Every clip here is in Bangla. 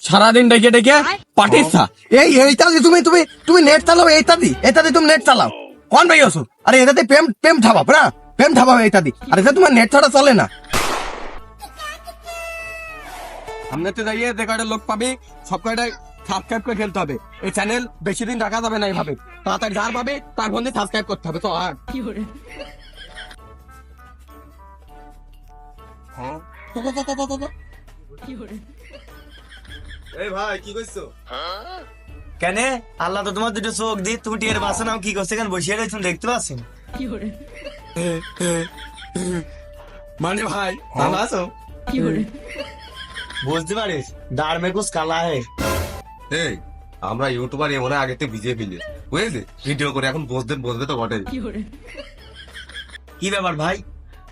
সারাদিন ডেকে ডেকে পাঠিয়েছা এইটা দিয়ে তুমি নেট চালাও, এইটা দিয়ে তুমি নেট চালাও কোন ভাই আছো? আরে এটাতে প্রেম প্রেম ঠাবাব না, প্রেম ঠাবাব এইটা দি। আর এটা তোমার নেট ছাড়া চলে না। সামনেতে যাইয়ে যে কয়টা লোক পাবি সব কয়টাই সাবস্ক্রাইব করে খেলতে হবে। এই চ্যানেল বেশি দিন রাখা যাবে না এইভাবে, তাড়াতাড়ি যার পাবে তার ফোনে সাবস্ক্রাইব করতে হবে। তো আর এই ভাই কি করছো? কেন আল্লাহ তো তোমার দুটো চোখ দি, তুমি টিয়ার বাসা নাও কি করছে কেন বসিয়ে রয়েছেন দেখতে পাচ্ছেন? মানে ভাই ভালো আছো? বুঝতে পারিস দাঁড় মে কুছ কালা হে। এই আমরা ইউটিউবার এমন আগে থেকে ভিজে ফেলে বুঝলি ভিডিও করে এখন বসবে তো বটে। কি ব্যাপার ভাই,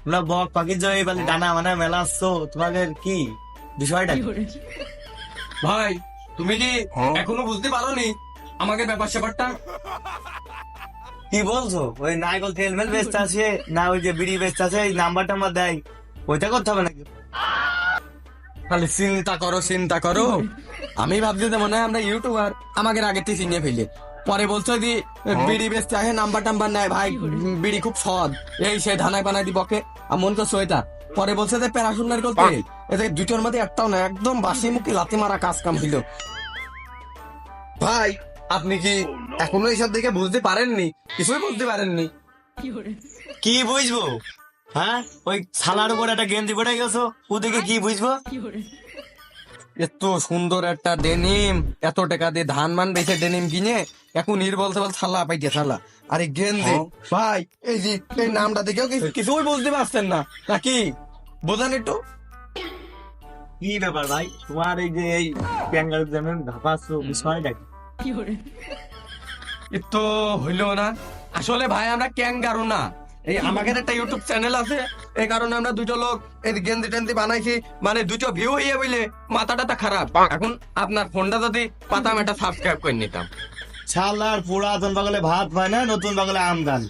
তোমরা বক পাখির জয় বলে ডানা মানে মেলা আসছো, তোমাদের কি বিষয়টা কি? ভাই তুমি কি এখনো বুঝতে পারোনি আমাকে ব্যাপার স্যাপারটা? কি বলছো? ওই নাইকল তেল মেল বেচতে আছে না, ওই যে বিড়ি বেচতে আছে নাম্বার টাম্বার দেয় ওইটা করতে হবে নাকি? খালি চিন্তা করো। আমি ভাবছি যে মনে হয় আমরা ইউটিউবার আমাকে আগে থেকে চিনিয়ে ফেলে, পরে বলছো যে বিড়ি বেচতে আসে নাম্বার টাম্বার নেয়। ভাই বিড়ি খুব সদ, এই সে ধানায় বানায় দি বকে মন করছো এটা। পরে বলছে যে প্যারাশুনার করতে এতে দুটোর মধ্যে একটাও না, একদম বাসি মুখে লাথি মারা কাজ কাম হইল। ভাই আপনি কি এখনো এইসব দেখে বুঝতে পারেননি? কিছুই বুঝতে পারেননি? কি বুঝবো? হ্যাঁ ওই ছালার উপর একটা গেঞ্জি পড়ে গেছো, ও দেখে কি বুঝবো? এত সুন্দর একটা ডেনিম, এত টাকা দিয়ে ধান মান বেচে ডেনিম কিনে এখন নির্বল বল ছালা পাইতে ছালা। আরে গেঞ্জি ভাই এই যে এই নামটা দেখেও কিছুই বুঝতে পারছেন না নাকি? বোঝান একটু। কি ব্যাপার ভাই, তোমার এই যে এই ব্যাঙ্গালোর যেমন ধাপাচ্ছ বিষয়টা কি? তো হইলো না আসলে ভাই, আমরা ক্যাঙ্গারু না। এই আমাদের একটা ইউটিউব চ্যানেল আছে, এই কারণে আমরা দুটো লোক এই গেঞ্জি টেন্দি বানাইছি, মানে দুটো ভিউ হইয়ে বলে মাথাটা খারাপ। এখন আপনার ফোনটা যদি পাতাম একটা সাবস্ক্রাইব করে নিতাম। ছালার পুরাতন বাগলে ভাত পায় না, নতুন বাগলে আমদান।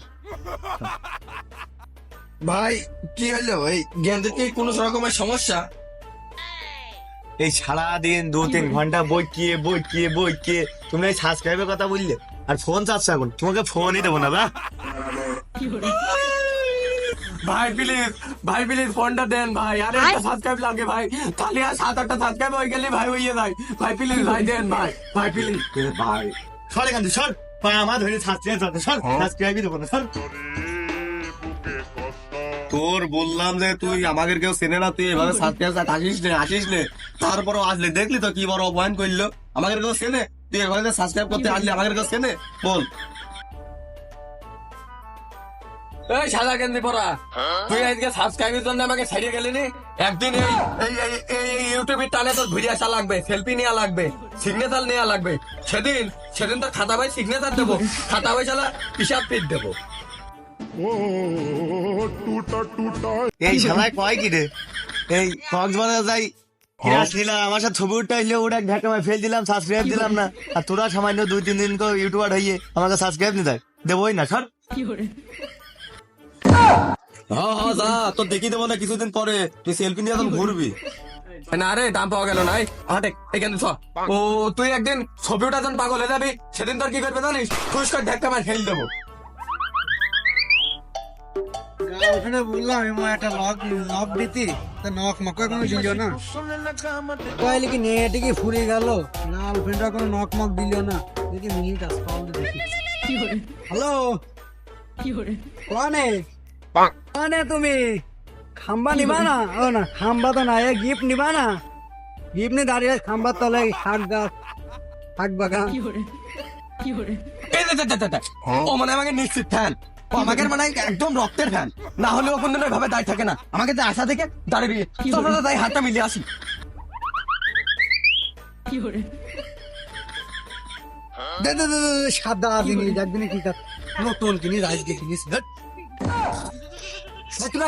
ভাই কি হইলো? এই গেঞ্জির কি কোনো রকমের সমস্যা? এই সারাদিন 2-3 ঘন্টা বইকিয়ে তুমি এই সাবস্ক্রাইবের কথা বললে আর ফোন চাচ্ছ, এখন তোমাকে ফোনই দেবো না বা। ভাই প্লিজ ফোনটা দেন ভাই, আরে একটা সাবস্ক্রাইব লাগে ভাই, তাহলে আর 7-8টা সাবস্ক্রাইব হয়ে গেলে ভাই হইয়ে যায়। ভাই প্লিজ ভাই দেন ভাই প্লিজ ভাই। সর এখান থেকে সর, পা ধরে সাবস্ক্রাইবই দেবো না, সর। তোর বললাম যে তুই আমাদের কেউ চেনে না, তুই এভাবে আসিস নে তারপরও আসলে দেখলি তো কি বড় অপমান করলো। আমাদের কেউ চেনে? তুই এভাবে সাবস্ক্রাইব করতে আসলি আমাদের কেউ চেনে? বল। এই সাদা গেঞ্জি পরা, তুই আজকে সাবস্ক্রাইবের জন্য আমাকে ছাড়িয়ে গেলি নি? একদিন এই ইউটিউবের টানে তোর ঘুরে আসা লাগবে, সেলফি নেওয়া লাগবে, সিগনেচার নেওয়া লাগবে। সেদিন তো খাতা ভাই সিগনেচার দেবো, খাতা ভাই চালা হিসাব পিট দেবো। এই শালায় কয় কি রে, এই কক্সবাজার যাই আসছিলাম আমার সাথে ছবি উঠতে আসলে ওটা ঢাকা মাই ফেল দিলাম, সাবস্ক্রাইব দিলাম না। আর তোরা সামান্য 2-3 দিন করে ইউটিউবার হইয়ে আমাকে সাবস্ক্রাইব নিতে দেবোই না, সর। হ্যাঁ যা, তোর দেখি দেবো না কিছুদিন পরে, তুই সেলফি নিয়ে তখন ঘুরবি না। রে দাম পাওয়া গেল না, এখানে ও তুই একদিন ছবি ওটা যখন পাগল হয়ে যাবি সেদিন তোর কি করবে জানিস? পুরস্কার ঢাকা মার ফেল দেবো। ওখানে বললাম এমন একটা নখ দিতি, তা নখ মকা কোনো দিল না, কইলে কি নেটে কি ফুরে গেল, গার্লফ্রেন্ডরা কোনো নখ মক দিল না। দেখি মিনিট আস কল দেখি। হ্যালো কোনে তুমি খাম্বা নিবা না? ও না খাম্বা তো না, গিফট নিবা না? গিফট নিয়ে দাঁড়িয়ে খাম্বার তলে শাক গাছ শাক বাগান। ও মানে আমাকে নিশ্চিত ফ্যান, ও আমাকে মানে একদম রক্তের ফ্যান, না হলে ও কোনদিন ভাবে দায় থাকে না। আমাকে যে আশা থেকে দাঁড়িয়ে তাই হাতটা মিলিয়ে আসি। সাদা জিনিস একদিনে কি নতুন কিনিস আজকে কিনিস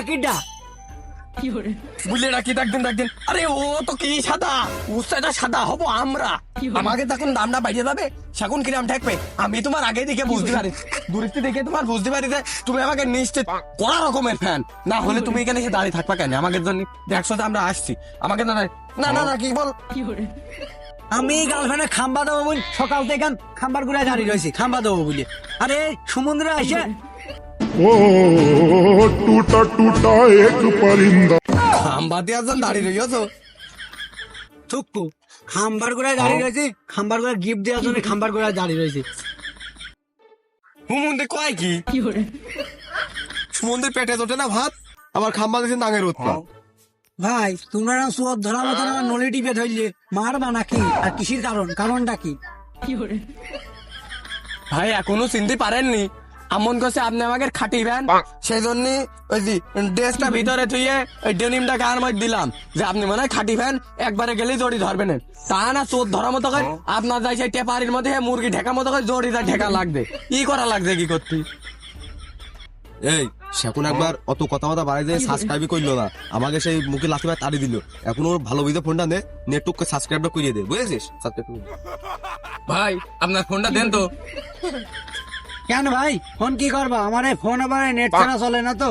কিডা বুঝলে রাখি একদিন। আরে ও তো কি সাদা, উস্তাটা সাদা হবো আমরা। আমাকে তখন দামটা বাইরে যাবে, সেখন কিরাম ঠেকবে আমি তোমার আগে দেখে বুঝতে পারি, দূরত্ব দেখে তোমার বুঝতে পারি যে তুমি আমাকে নিশ্চিত কড়া রকমের ফ্যান। না হলে তুমি এখানে এসে দাঁড়িয়ে থাকবা কেন আমাদের জন্য? দেখছো যে আমরা আসছি, আমাকে না না না কি বল? আমি গার্লফ্রেন্ডে খাম্বা দেবো বল, সকাল থেকে খাম্বার ঘুরে দাঁড়িয়ে রয়েছি খাম্বা দেবো বলে। আরে সমুদ্রে আসে ओ टूटा टूटा एक परिंदा খাম্বা দিয়ে একজন দাঁড়িয়ে রইছো। থুকু খাম্বার ঘুরে দাঁড়িয়ে রয়েছি, খাম্বার ঘুরে গিফট দেওয়ার জন্য খাম্বার ঘুরে দাঁড়িয়ে রয়েছি। হুমুন্দি কয় কি? সমুদ্রের পেটে ওঠে না ভাত, আবার খাম্বা দিয়েছে নাঙের উৎপাদ। ভাই তোমরা না সুয়াদ ধরা মতন আমার নলি টিপে ধরলে মারবা নাকি? আর কিসির কারণটা কি? ভাই এখনো চিনতে পারেননি? আমন কাছে আপনি আমাকে খাটিবেন, সেই জন্য ওই যে ড্রেসটা ভিতরে থুয়ে ওই ডেনিমটা গায়ের মধ্যে দিলাম যে আপনি মনে হয় খাটিবেন, একবারে গেলেই জড়ি ধরবেন। তা না চোর ধরা মতো করে আপনার যাই সেই টেপারির মধ্যে মুরগি ঢেকা মতো করে জড়ি যা ঢেকা লাগবে। কি করা লাগছে কি করতে? এই সেখন একবার অত কথা কথা বাড়াই দিয়ে সাবস্ক্রাইবই করলো না, আমাকে সেই মুখে লাথি ভাই তাড়ি দিল। এখন ওর ভালো বিধে ফোনটা নে, নেটটুক সাবস্ক্রাইবটা করিয়ে দে, বুঝেছিস? ভাই আপনার ফোনটা দেন তো। কেন ভাই ফোন কি করবা? আমার এই ফোন আবার নেট ছাড়া চলে না তো।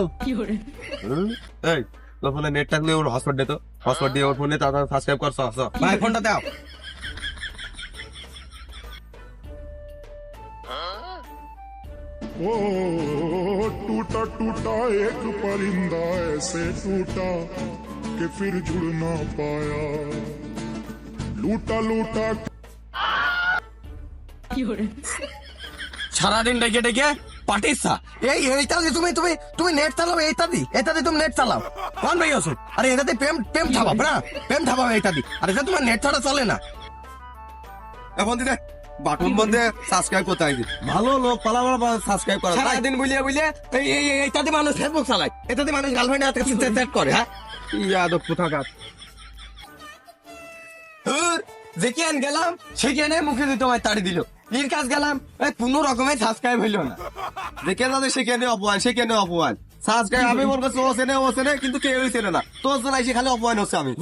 এই তোর ফোনে নেট থাকলে ওর হটস্পট দে তো, হটস্পট দিয়ে ওর ফোনে তাড়াতাড়ি সাবস্ক্রাইব কর। ভাই ফোনটা দাও। ओ टूटा टूटा एक परिंदा ऐसे टूटा कि फिर जुड़ ना पाया लूटा लूटा সারাদিন ডেকে ডেকে পাঠিয়েছা এইটা দিয়ে তুমি তুমি তুমি নেট চালাও, এইটা দিয়ে তুমি নেট চালাও কোন ভাই আছো? আরে এটাতে প্রেম প্রেম থাবা না, প্রেম থাবা এইটা দিয়ে। আর এটা তোমার নেট ছাড়া চলে না। এখন দিদে বাটন বন্ধে সাবস্ক্রাইব করতে আইছি, ভালো লোক পালাবার সাবস্ক্রাইব করা। সারাদিন বুলিয়ে বুলিয়ে এইটাতে মানুষ ফেসবুক চালায়, এটাতে মানুষ গার্লফ্রেন্ড হাতে চ্যাট করে। হ্যাঁ ইয়াদব কোথাকার। যেখানে গেলাম সেখানে মুখে দিয়ে তোমায় তাড়ি দিল। এর কাজ গেলাম কোনো রকমের সাবস্ক্রাইব হইলো না। দেখে যাবে সেখানে অপমান, সেখানে অপমান। সাবস্ক্রাইব আমি বলবো ও চেনে কিন্তু কেউই চেনে না, তোর জন্য এসে খালি অপমান হচ্ছে আমি।